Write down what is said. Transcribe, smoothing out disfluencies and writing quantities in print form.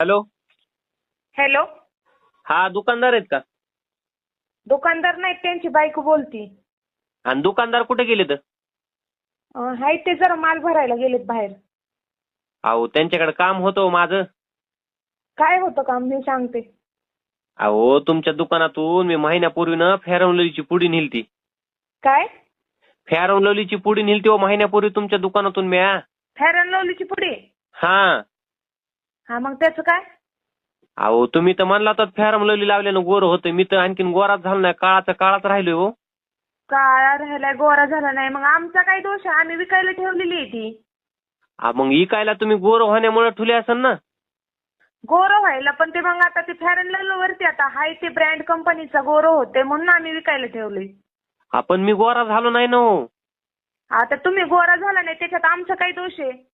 Hello. Hello. हा दुकानदार आहेत का? दुकानदार नाही, त्यांची बायको बोलती. आणि दुकानदार कुठे गेले तर? हाय ते जरा माल भरायला गेलेत बाहेर. अहो त्यांच्याकडे काम होतं हो माझं. काय होतं काम मी सांगते. अहो तुमच्या दुकानातून मी महिन्यापूर्वी ना फेअर अँड लवलीची पुडी नेलती. काय? फेअर अँड लवलीची पुडी नेलती हो महिन्यापूर्वी तुमच्या दुकानातून मी. फेअर अँड लवलीची पुडी? हा. हा मग त्याचं काय? अहो तुम्ही तर म्हणला तर फेअर अँड लवली लावल्यानं गोर होतं. मी तर आणखीन गोराच झाला नाही, काळाचा काळाच राहिलोय हो. काळा राहिलाय गोरा झाला नाही, मग आमचा काय दोष आहे? आम्ही विकायला ठेवलेली आहे ती. मग इकायला तुम्ही गोर होण्यामुळे ठुले असेल ना. गोरं व्हायला पण ते मग आता ते फेअर अँड लवली वरती आता हाय ते ब्रँड कंपनीचा गोरं होते म्हणून आम्ही विकायला ठेवले. आपण मी गोरा झालो नाही ना हो. आता तुम्ही गोरा झाला नाही त्याच्यात आमचा काय दोष आहे?